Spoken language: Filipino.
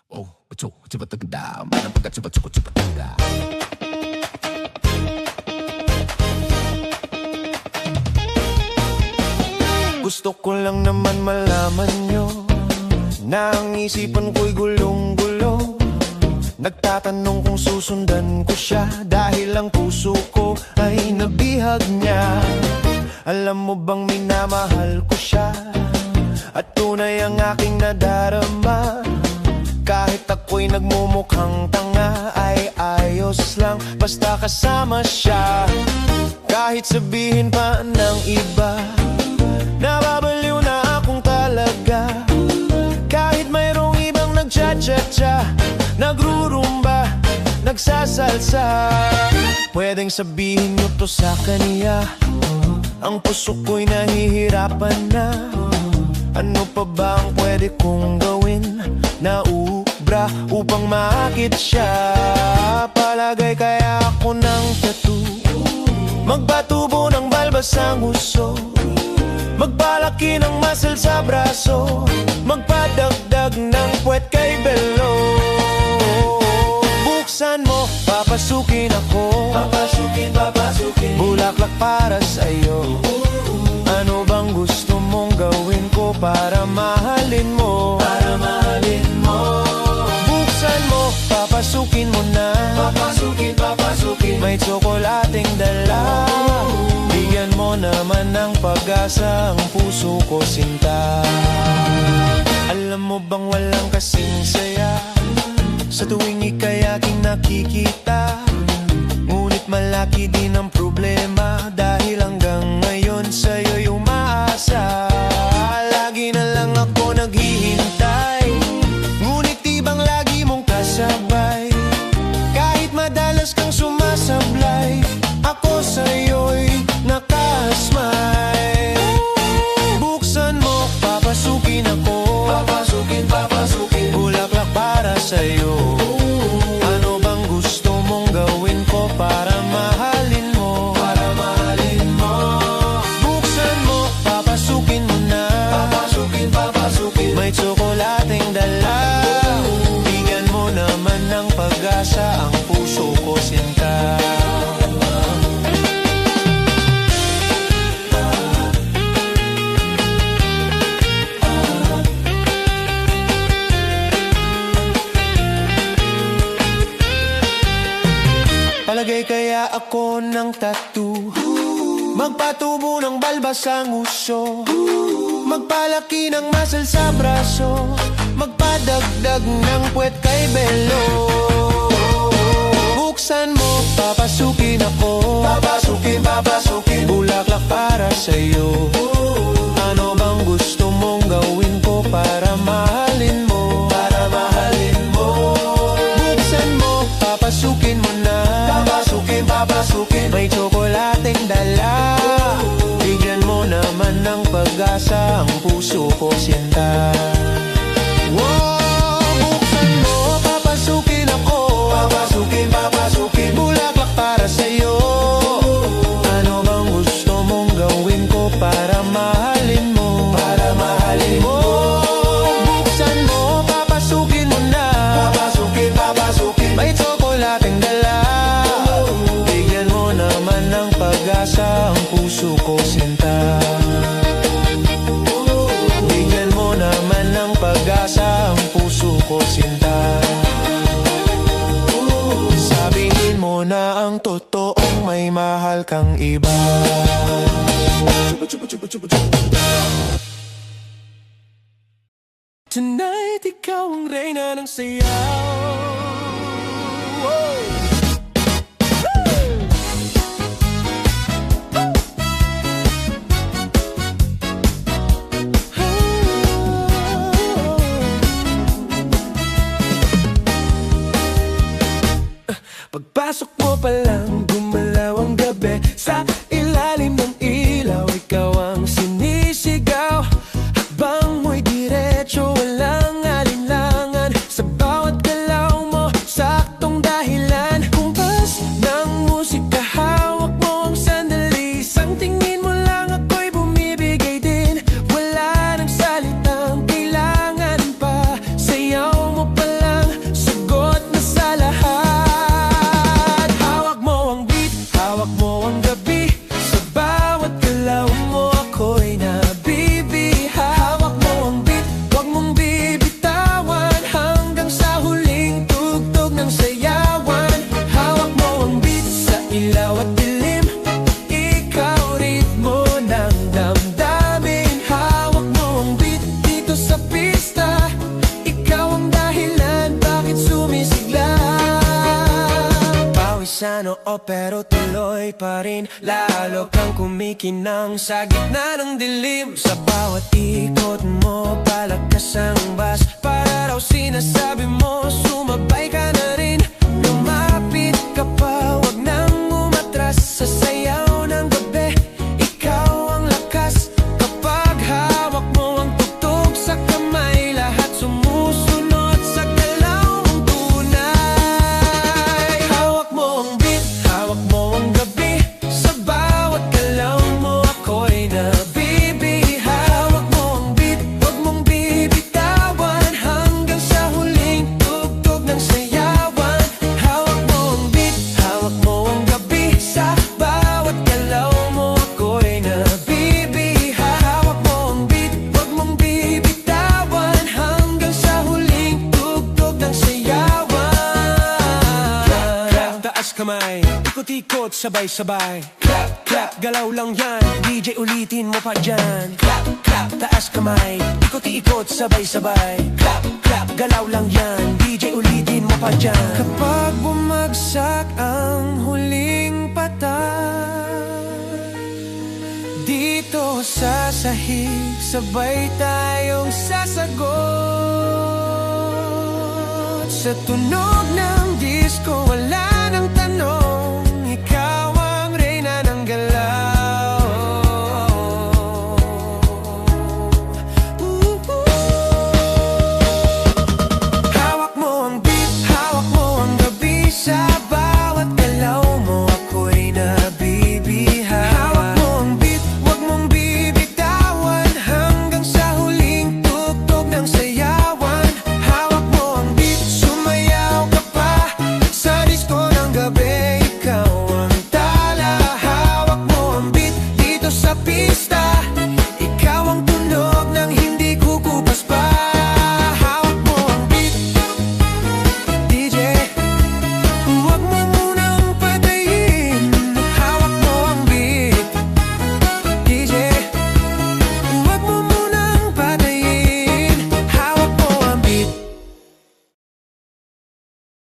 Oh, baco, cepat tegedam, mana pegat cepat cukup cepat tegedam. Gusto ko lang naman malaman nyo na ang isipan ko'y gulong-gulo. Nagtatanong kung susundan ko siya dahil ang puso ko ay nabihag niya. Alam mo bang minamahal ko siya at tunay ang aking nadarama. Kahit ako'y nagmumukhang tanga ay ayos lang basta kasama siya. Kahit sabihin pa ng iba, nababaliw na akong talaga. Kahit mayroong ibang nagcha-cha-cha, nagrurumba, nagsasalsa, pwedeng sabihin nyo to sa kanya. Ang puso ko'y nahihirapan na. Ano pa ba ang pwede kong gawin na ubra upang maakit siya? Palagay kaya ako ng tattoo, magpatubo ng balbas ang uso, magpalaki ng muscle sa braso, magpadagdag ng puwet kay Belo. Buksan mo, papasukin ako, papasukin, bulaklak para sa'yo. Ano bang gusto mong gawin ko para mahalin mo? Buksan mo, papasukin mo na, papasukin, may tsokolating dala. Bigyan mo naman ng pag-asa ang puso ko, sinta. Alam mo bang walang kasing saya sa tuwing ika'y aking nakikita? Ngunit malaki din ang problema dahil hanggang ngayon sa'yo'y umaasa. Lagi na lang ako naghihintay, ngunit ibang lagi mong kasabay. Kahit madalas kang sumasablay, ako sa'yo'y nakasmile. Buksan mo, papasukin ako, papasukin, bulaklak para sa'yo. Ano bang gusto mong gawin ko para mahalin mo? Buksan mo, papasukin mo na, may tsokolating dala. Bigyan mo naman ng pag-asa ang puso ko, sinta. Palagay kaya ako ng tattoo, magpatubo ng balbas ang uso, magpalaki ng muscle sa braso, magpadagdag ng puwet kay Belo. Buksan mo, papasukin ako, papasukin, bulaklak para sa'yo. Ano bang gusto mong gawin ko para mahalin mo? Buksan mo, papasukin mo na, papasukin, may tsokolating dala. Bigyan mo naman ng pag-asa ang puso ko, sinta. Buksan mo, papasukin ako, papasukin, bulaklak para sa'yo. Ano bang gusto mong gawin ko para mahalin mo? Buksan mo, papasukin mo na, may tsokolating dala. Bigyan mo naman ng pag-asa ang puso ko, sinta. Bigyan mo naman ng pag-asa ang puso ko, sinta. Sabihin mo na ang totoong may mahal kang iba. Tonight, ikaw ang reyna ng sayaw. Pagpasok mo pa lang, gumalaw ang gabi. Sa ilalim ng ilaw, ikaw ang sinisigaw. Hakbang mo'y diretso, walang alinlangan. Sa bawat galaw mo, saktong dahilan. Kumpas ng musika, hawak mo ang sandali. Isang tingin mo lang ako'y bumibigay din. Wala nang salitang kailangan pa. Sayaw mo pala sa noo pero tuloy pa rin. Lalo kang kumikinang sa gitna ng dilim. Sa bawat ikot mo, palakas ang bus. Para raw sinasabi mo, sumabay ka na rin. Lumapit ka pa, wag nang umatras. Sa sayaw ng gabi, ikaw ang lakas. Kapag hawak mo ang tugtog sa kamay, lahat sumusunod sa galaw mong tunay. Hawak mo ang beat, hawak mo ang gabi. Sa bawat galaw mo ako'y nabibiha. Hawak mo ang beat, wag mong bibitawan. Hanggang sa huling tugtog ng sayawan. Hawak mo ang beat, hawak mo ang gabi. Sa bawat galaw mo ako'y nabibiha. Hawak mo ang beat, wag mong bibitawan. Hanggang sa huling tugtog ng sayawan. Taas kamay, ikot-ikot, sabay-sabay. Clap, clap, galaw lang yan. DJ ulitin mo pa dyan. Clap, clap, taas kamay, ikot-ikot, sabay-sabay. Clap, clap, galaw lang yan. DJ ulitin mo pa dyan. Kapag bumagsak ang huling patay, dito sa sahig, sabay tayong sasagot. Sa tunog ng disco, wala